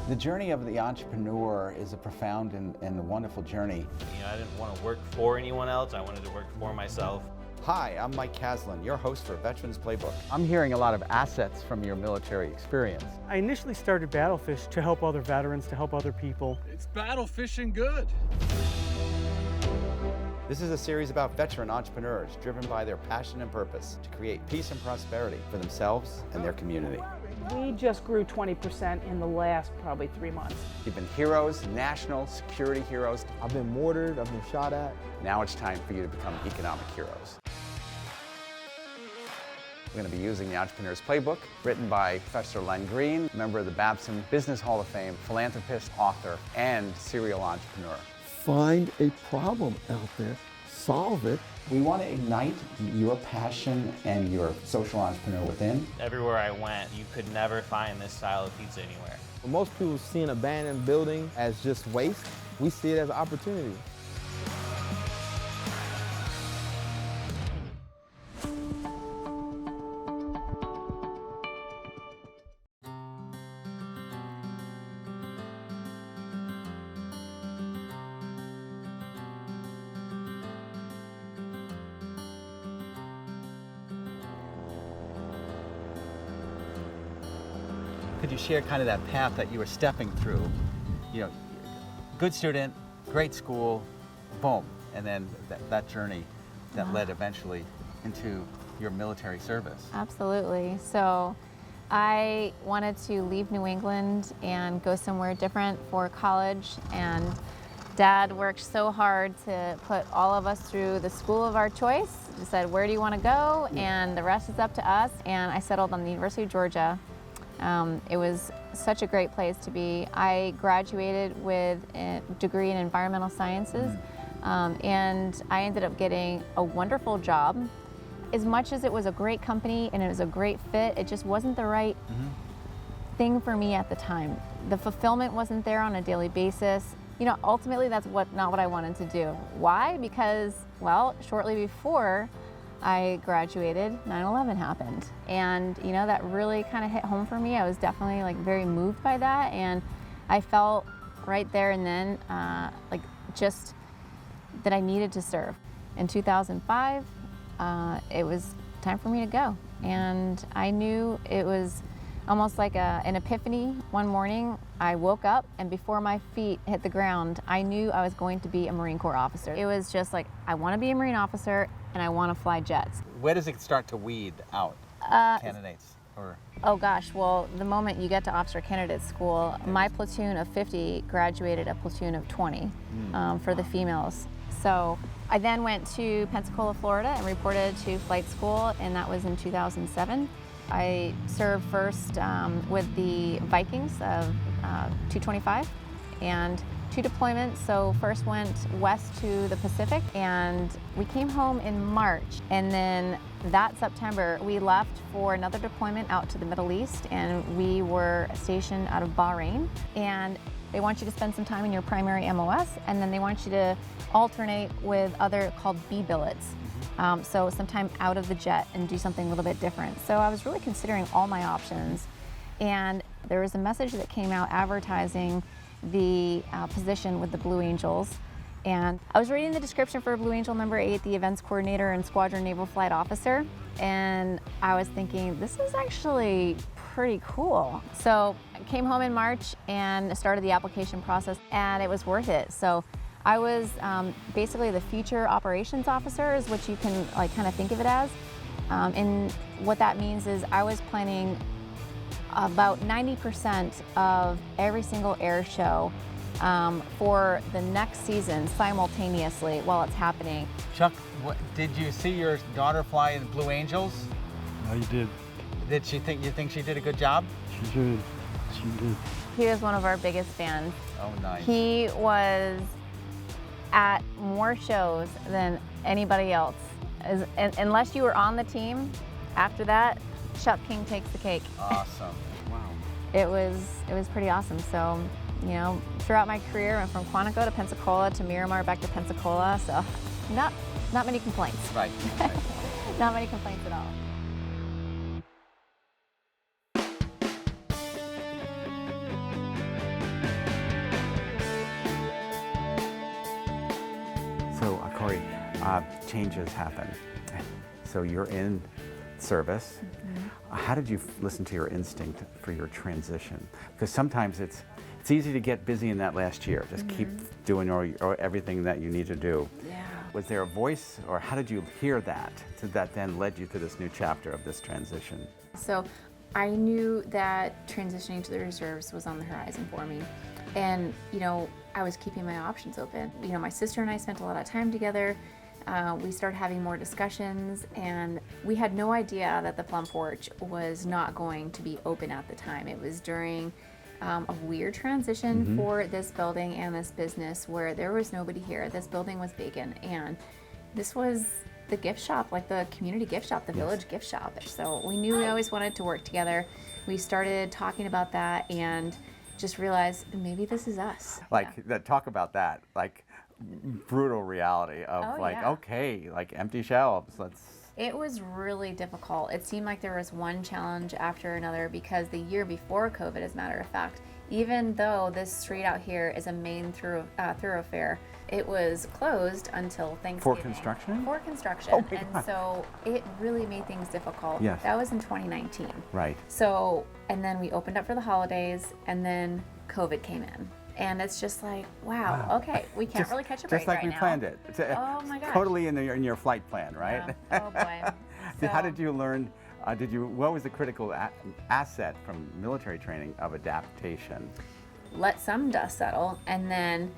The journey of the entrepreneur is a profound and wonderful journey. I didn't want to work for anyone else. I wanted to work for myself. Hi, I'm Mike Caslin, your host for Veterans Playbook. I'm hearing a lot of assets from your military experience. I initially started Battlefish to help other veterans, to help other people. It's battle fishing good. This is a series about veteran entrepreneurs driven by their passion and purpose to create peace and prosperity for themselves and their community. We just grew 20% in the last probably 3 months. You've been heroes, national security heroes. I've been mortared, I've been shot at. Now it's time for you to become economic heroes. We're going to be using the Entrepreneur's Playbook, written by Professor Len Green, member of the Babson Business Hall of Fame, philanthropist, author, and serial entrepreneur. Find a problem out there, solve it. We want to ignite your passion and your social entrepreneur within. Everywhere I went, you could never find this style of pizza anywhere. Most people see an abandoned building as just waste. We see it as an opportunity. Could you share kind of that path that you were stepping through? Good student, great school, boom, and then that journey that led eventually into your military service. Absolutely. So I wanted to leave New England and go somewhere different for college, and Dad worked so hard to put all of us through the school of our choice. He said, where do you want to go? And the rest is up to us. And I settled on the University of Georgia. It was such a great place to be. I graduated with a degree in environmental sciences, and I ended up getting a wonderful job. As much as it was a great company and it was a great fit, it just wasn't the right thing for me at the time. The fulfillment wasn't there on a daily basis. Ultimately that's not what I wanted to do. Why? Because, well, shortly before I graduated, 9/11 happened. And that really kind of hit home for me. I was definitely very moved by that. And I felt right there and then just that I needed to serve. In 2005, it was time for me to go. And I knew it was almost like an epiphany. One morning, I woke up, and before my feet hit the ground, I knew I was going to be a Marine Corps officer. It was just like, I want to be a Marine officer, and I want to fly jets. Where does it start to weed out candidates? Oh gosh, well, the moment you get to officer candidate school, my platoon of 50 graduated a platoon of 20 for the females. So I then went to Pensacola, Florida, and reported to flight school, and that was in 2007. I served first with the Vikings of 225 and 2 deployments. So first went west to the Pacific, and we came home in March. And then that September, we left for another deployment out to the Middle East, and we were stationed out of Bahrain. And they want you to spend some time in your primary MOS, and then they want you to alternate with other called B billets. So sometime out of the jet and do something a little bit different. So I was really considering all my options, and there was a message that came out advertising the position with the Blue Angels. And I was reading the description for Blue Angel number 8, the events coordinator and squadron naval flight officer, and I was thinking, this is actually pretty cool. So I came home in March and started the application process, and it was worth it. So I was basically the future operations officer, is what you can kind of think of it as. And what that means is I was planning about 90% of every single air show for the next season simultaneously while it's happening. Chuck, did you see your daughter fly in Blue Angels? I did. Did you think she did a good job? She did. She did. He was one of our biggest fans. Oh, nice. He was at more shows than anybody else. Unless you were on the team, after that, Chuck King takes the cake. Awesome. Wow. It was pretty awesome. So, throughout my career, I went from Quantico to Pensacola to Miramar back to Pensacola. So, not many complaints. Right. Not many complaints at all. changes happen. So you're in service. How did you listen to your instinct for your transition? Because sometimes it's easy to get busy in that last year. Just keep doing or everything that you need to do. Yeah. Was there a voice, or how did you hear that that then led you to this new chapter of this transition? So I knew that transitioning to the reserves was on the horizon for me. And, you know, I was keeping my options open. You know, my sister and I spent a lot of time together. We started having more discussions, and we had no idea that the Plum Porch was not going to be open at the time. It was during a weird transition for this building and this business where there was nobody here. This building was vacant, and this was the gift shop, like the community gift shop, the village gift shop. So we knew we always wanted to work together. We started talking about that and just realized maybe this is us. Talk about that, like brutal reality of okay, like empty shelves, It was really difficult. It seemed like there was one challenge after another because the year before COVID, as a matter of fact, even though this street out here is a main thoroughfare, it was closed until Thanksgiving. For construction? For construction. Oh my God. And so it really made things difficult. Yes. That was in 2019. Right. So, and then we opened up for the holidays, and then COVID came in. And it's just like, wow. Okay, we can't really catch a break just like right we now. planned it. It's Oh my gosh. Totally in your flight plan, right? Yeah. Oh boy. How So- did you learn? What was the critical asset from military training of adaptation? Let some dust settle, and then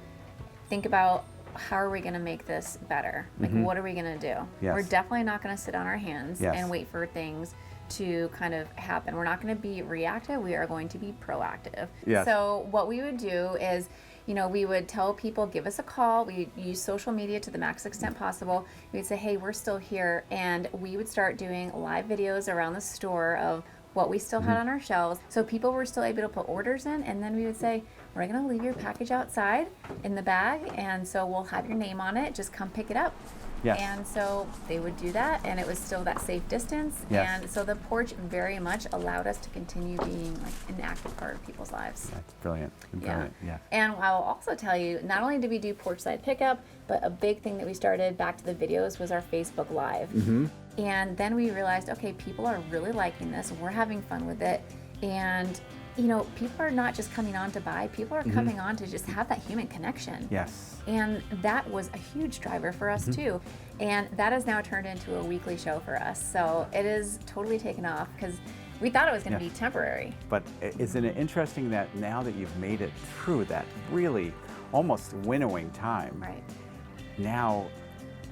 think about how are we going to make this better? Like, what are we going to do? Yes. We're definitely not going to sit on our hands Yes. and wait for things to kind of happen. We're not going to be reactive. We are going to be proactive. Yes. So what we would do is, you know, we would tell people, give us a call. We use social media to the max extent possible. We'd say, hey, we're still here. And we would start doing live videos around the store of what we still had on our shelves. So people were still able to put orders in. And then we would say, we're going to leave your package outside in the bag. And so we'll have your name on it. Just come pick it up. Yes. And so they would do that, and it was still that safe distance. Yes. And so the porch very much allowed us to continue being like an active part of people's lives. That's brilliant. Brilliant. Yeah. And I'll also tell you, not only did we do porchside pickup, but a big thing that we started back to the videos was our Facebook Live. And then we realized, okay, people are really liking this. We're having fun with it. And you know, people are not just coming on to buy, people are coming on to just have that human connection. Yes. And that was a huge driver for us too. And that has now turned into a weekly show for us. So it is totally taken off because we thought it was going to be temporary. But isn't it interesting that now that you've made it through that really almost winnowing time, Right. now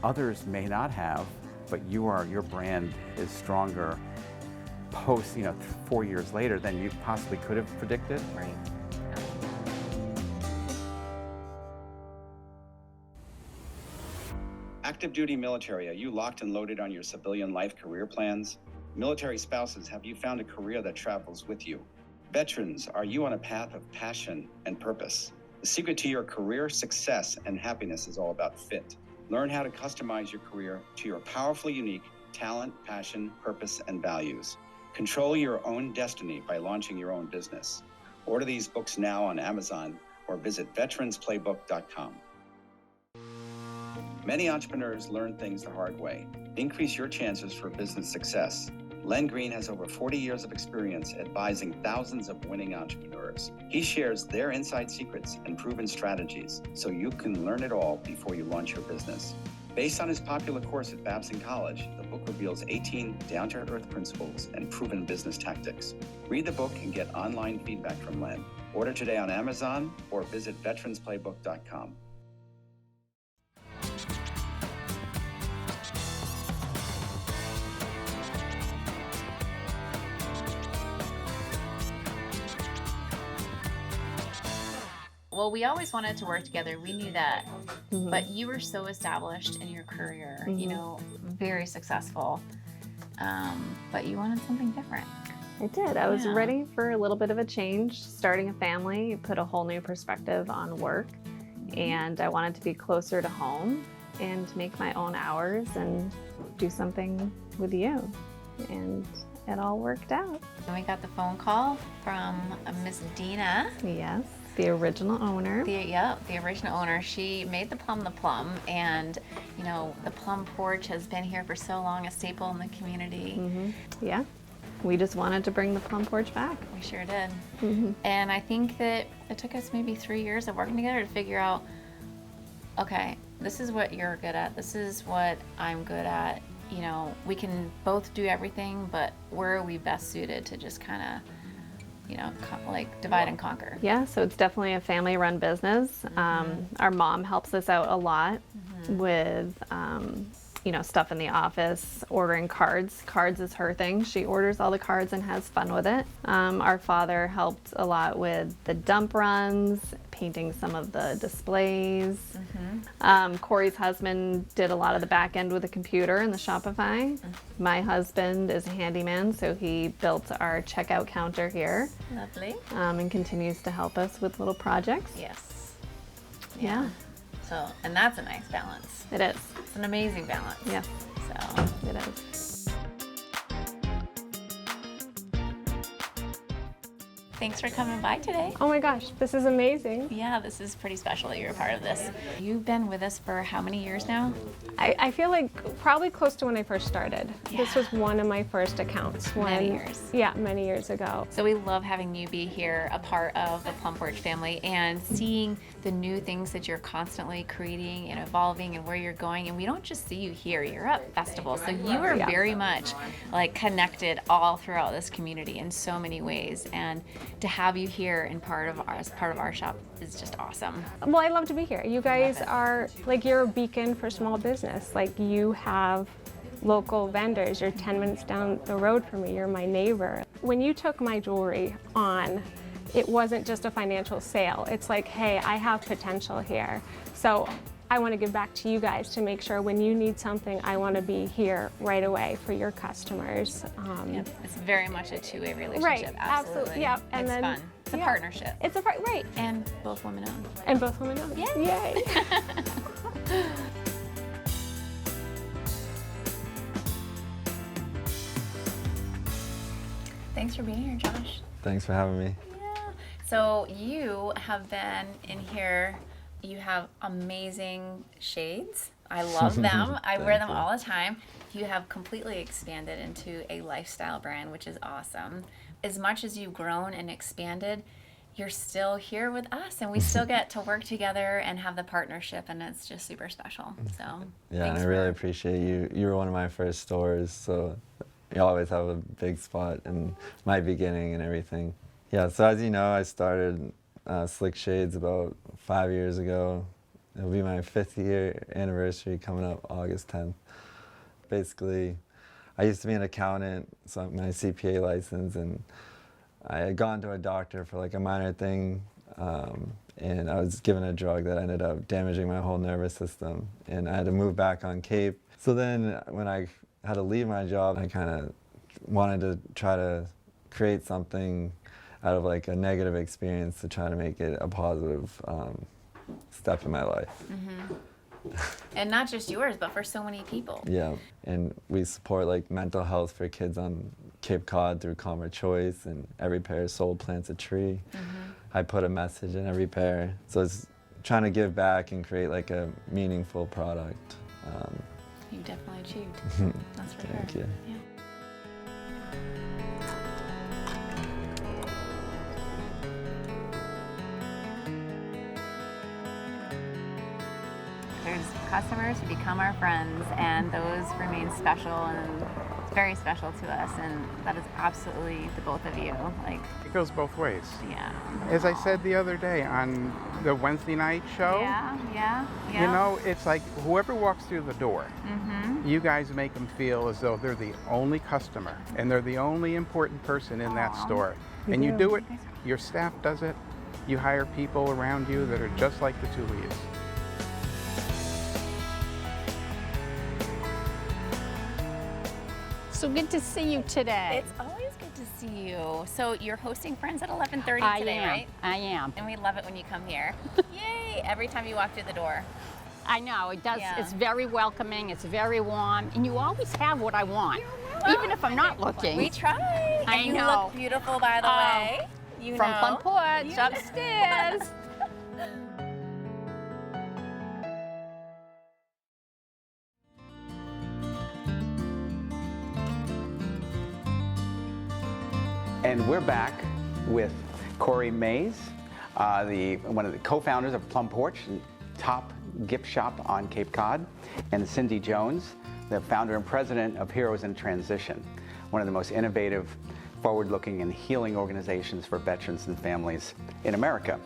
others may not have, but your brand is stronger post, 4 years later than you possibly could have predicted. Right. Active duty military, are you locked and loaded on your civilian life career plans? Military spouses, have you found a career that travels with you? Veterans, are you on a path of passion and purpose? The secret to your career success and happiness is all about fit. Learn how to customize your career to your powerfully unique talent, passion, purpose, and values. Control your own destiny by launching your own business. Order these books now on Amazon or visit veteransplaybook.com. Many entrepreneurs learn things the hard way. Increase your chances for business success. Len Green has over 40 years of experience advising thousands of winning entrepreneurs. He shares their inside secrets and proven strategies so you can learn it all before you launch your business. Based on his popular course at Babson College, the book reveals 18 down-to-earth principles and proven business tactics. Read the book and get online feedback from Len. Order today on Amazon or visit veteransplaybook.com. Well, we always wanted to work together. We knew that. But you were so established in your career, you know, very successful. But you wanted something different. I did. I was Yeah. ready for a little bit of a change. Starting a family put a whole new perspective on work, and I wanted to be closer to home and make my own hours and do something with you. And it all worked out. And we got the phone call from Miss Dina. Yes. The original owner. The original owner. She made the plum, and you know, the Plum Porch has been here for so long, a staple in the community. Yeah. We just wanted to bring the Plum Porch back. We sure did. And I think that it took us maybe 3 years of working together to figure out, okay, this is what you're good at, this is what I'm good at. You know, we can both do everything, but where are we best suited to just kind of, you know, like divide and conquer? Yeah, so it's definitely a family-run business. Our mom helps us out a lot with, you know, stuff in the office, ordering cards. Cards is her thing. She orders all the cards and has fun with it. Our father helped a lot with the dump runs, painting some of the displays. Corrie's husband did a lot of the back end with the computer and the Shopify. My husband is a handyman, so he built our checkout counter here. Lovely. And continues to help us with little projects. Yes. Yeah, So, and that's a nice balance. it is. It's an amazing balance. Yeah, So, it is. thanks for coming by today. Oh my gosh, this is amazing. Yeah, this is pretty special that you're a part of this. You've been with us for how many years now? I feel like probably close to when I first started. This Yeah. was one of my first accounts. Many years. Yeah, many years ago. So we love having you be here, a part of the Plum Porch family, and seeing the new things that you're constantly creating and evolving and where you're going. And we don't just see you here, you're at festivals. So you are very much like connected all throughout this community in so many ways. And to have you here and as part of our shop is just awesome. Well, I love to be here. You guys are like, you're a beacon for small business. Like, you have local vendors. You're 10 minutes down the road from me. You're my neighbor. When you took my jewelry on, it wasn't just a financial sale. It's like, hey, I have potential here. So I want to give back to you guys to make sure when you need something, I want to be here right away for your customers. Yep. It's very much a two-way relationship. Right, absolutely. Yeah. And it's then, fun. It's a partnership. It's a right. And both women owned. And both women owned. Yay. Yay. Thanks for being here, Josh. Thanks for having me. Yeah. So you have been in here. You have amazing shades. I love them. I wear them all the time. You have completely expanded into a lifestyle brand, which is awesome. As much as you've grown and expanded, you're still here with us, and we still get to work together and have the partnership, and it's just super special. So Yeah, and I really appreciate you. You were one of my first stores, so you always have a big spot in my beginning and everything. Yeah, so as you know, I started Slick Shades about 5 years ago. It'll be my 5th year anniversary coming up August 10th. Basically, I used to be an accountant, so I have my CPA license, and I had gone to a doctor for like a minor thing, and I was given a drug that ended up damaging my whole nervous system, and I had to move back on Cape. So then when I had to leave my job, I kind of wanted to try to create something out of like a negative experience to try to make it a positive step in my life. And not just yours, but for so many people. Yeah, and we support like mental health for kids on Cape Cod through Calmer Choice, and every pair of soul plants a tree. I put a message in every pair. So it's trying to give back and create like a meaningful product. You definitely achieved. That's for sure. Thank you. Yeah. There's customers who become our friends, and those remain special, and it's very special to us, and that is absolutely the both of you. Like, It goes both ways. yeah. As I said the other day on the Wednesday night show, Yeah. you know, it's like whoever walks through the door, you guys make them feel as though they're the only customer and they're the only important person in that store. And you do it, your staff does it, you hire people around you that are just like the two of you. So good to see you today. It's always good to see you. So you're hosting Friends at 11:30 I today, am. right? I am. And we love it when you come here. Yay! Every time you walk through the door. I know, it does. Yeah. It's very welcoming, it's very warm, and you always have what I want, even if I'm not looking. We try. I And you know. look beautiful, by the way. You from know. Plum Porch You know. upstairs. And we're back with Corrie Mays, one of the co-founders of Plum Porch, top gift shop on Cape Cod, and Cindy Jones, the founder and president of Heroes in Transition, one of the most innovative, forward-looking, and healing organizations for veterans and families in America.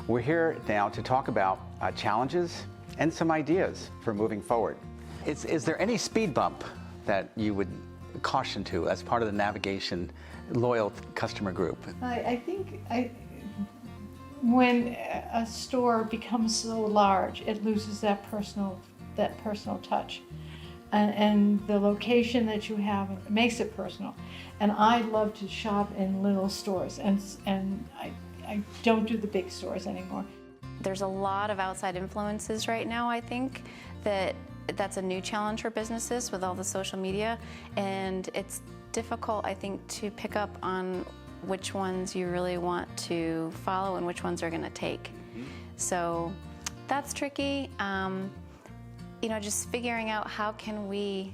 We're here now to talk about challenges and some ideas for moving forward. Is there any speed bump that you would caution to as part of the navigation loyal customer group? I think when a store becomes so large, it loses that personal touch, and the location that you have makes it personal. And I love to shop in little stores, and I don't do the big stores anymore. There's a lot of outside influences right now, I think, that's a new challenge for businesses with all the social media, and it's difficult, I think, to pick up on which ones you really want to follow and which ones are going to take. So that's tricky. You know, just figuring out how can we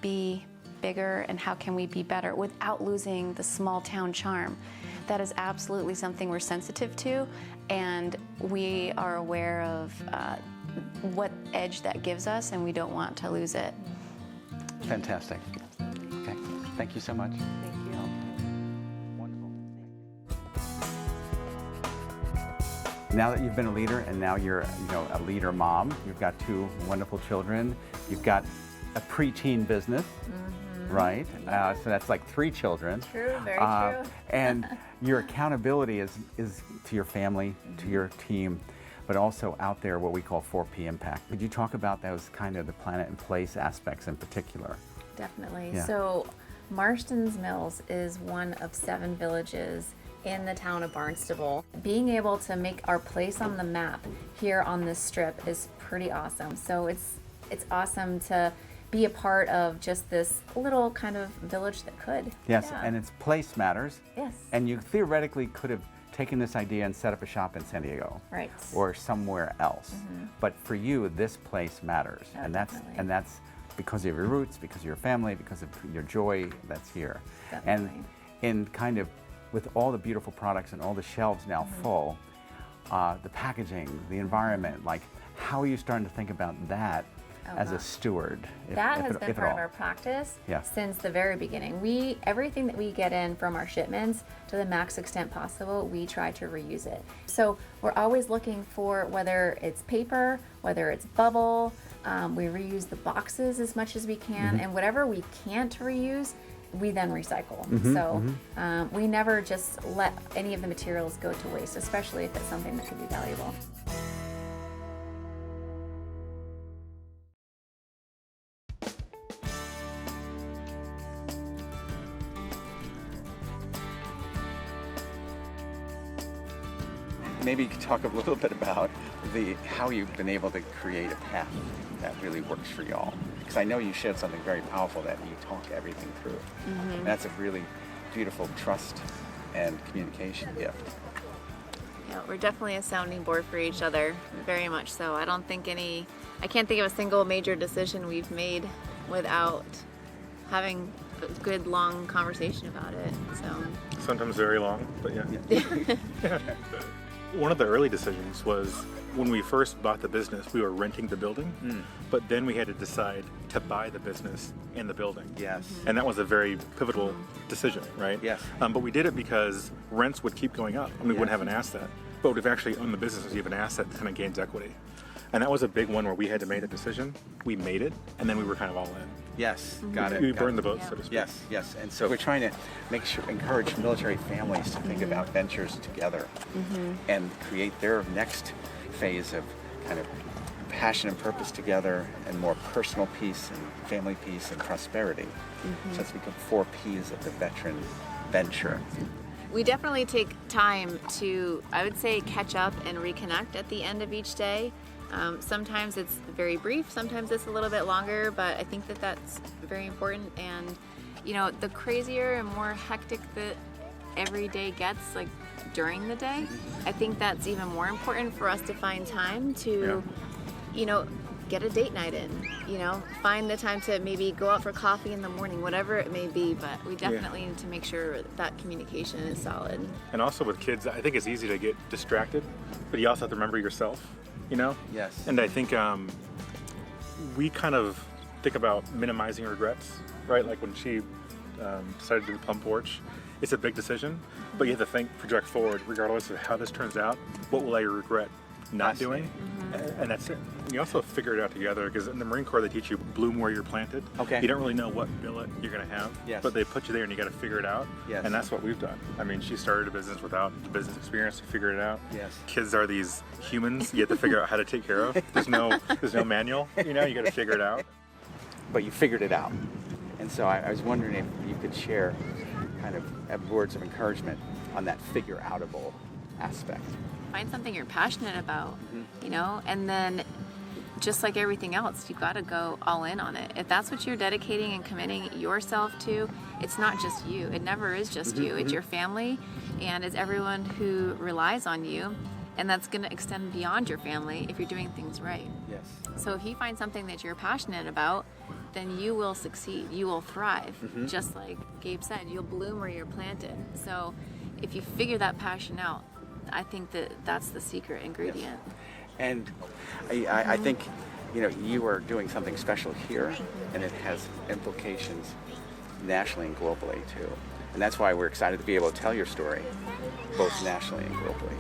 be bigger and how can we be better without losing the small town charm. That is absolutely something we're sensitive to, and we are aware of what edge that gives us, and we don't want to lose it. Fantastic. Okay, thank you so much. Thank you. Wonderful. Now that you've been a leader, and now you're a leader mom, you've got 2 wonderful children, you've got a preteen business, right? So that's like 3 children. True, very true. And your accountability is to your family, to your team, but also out there what we call 4P impact. Could you talk about those kind of the planet and place aspects in particular? Definitely. Yeah. So Marston's Mills is one of 7 villages in the town of Barnstable. Being able to make our place on the map here on this strip is pretty awesome. So it's awesome to be a part of just this little kind of village that could. Yes, Yeah. and its place matters. Yes. And you theoretically could have taken this idea and set up a shop in San Diego. Right. Or somewhere else. But for you, this place matters. Oh, and definitely. that's because of your roots, because of your family, because of your joy that's here. Definitely. And in kind of with all the beautiful products and all the shelves now full, the packaging, the environment, like how are you starting to think about that as a steward? That has been part of our practice since the very beginning. Everything that we get in from our shipments, to the max extent possible, we try to reuse it. So we're always looking for, whether it's paper, whether it's bubble, we reuse the boxes as much as we can, and whatever we can't reuse, we then recycle. So we never just let any of the materials go to waste, especially if it's something that could be valuable. Maybe you could talk a little bit about how you've been able to create a path that really works for y'all. Because I know you shared something very powerful that you talk everything through. And that's a really beautiful trust and communication gift. Yeah, we're definitely a sounding board for each other, very much so. I can't think of a single major decision we've made without having a good long conversation about it. So sometimes very long, but yeah. One of the early decisions was when we first bought the business, we were renting the building, but then we had to decide to buy the business and the building. Yes. And that was a very pivotal decision, right? Yes. But we did it because rents would keep going up and we wouldn't have an asset. But we've actually owned the business as you have an asset that kind of gains equity. And that was a big one where we had to make a decision. We made it, and then we were kind of all in. Yes, got it. We burned the boat, so to speak. Yes, yes. And so we're trying to encourage military families to think about ventures together and create their next phase of kind of passion and purpose together, and more personal peace and family peace and prosperity. So it's become 4 Ps of the veteran venture. we definitely take time to, I would say, catch up and reconnect at the end of each day. Sometimes it's very brief, sometimes it's a little bit longer, but I think that that's very important. And you know, the crazier and more hectic the every day gets like during the day, I think that's even more important for us to find time to, you know, get a date night in, you know, find the time to maybe go out for coffee in the morning, whatever it may be, but we definitely need to make sure that communication is solid. And also with kids, I think it's easy to get distracted, but you also have to remember yourself, you know? Yes. And I think we kind of think about minimizing regrets, right? Like when she decided to do the Plum Porch, it's a big decision, but you have to project forward, regardless of how this turns out, what will I regret not doing? And that's it. You also figure it out together, because in the Marine Corps they teach you bloom where you're planted. Okay. You don't really know what billet you're going to have, Yes. but they put you there and you got to figure it out. Yes. And that's what we've done. I mean, she started a business without the business experience to figure it out. Yes. Kids are these humans you have to figure out how to take care of. There's no manual, you know, you got to figure it out. But you figured it out. And so I was wondering if you could share kind of words of encouragement on that figure-outable aspect. Find something you're passionate about, you know, and then just like everything else, you've got to go all in on it. If that's what you're dedicating and committing yourself to, it's not just you. It never is just you. It's your family, and it's everyone who relies on you, and that's going to extend beyond your family if you're doing things right. Yes. So if you find something that you're passionate about, then you will succeed. You will thrive. Just like Gabe said, you'll bloom where you're planted. So if you figure that passion out, I think that that's the secret ingredient. Yes. And I think, you know, you are doing something special here, and it has implications nationally and globally too. And that's why we're excited to be able to tell your story, both nationally and globally.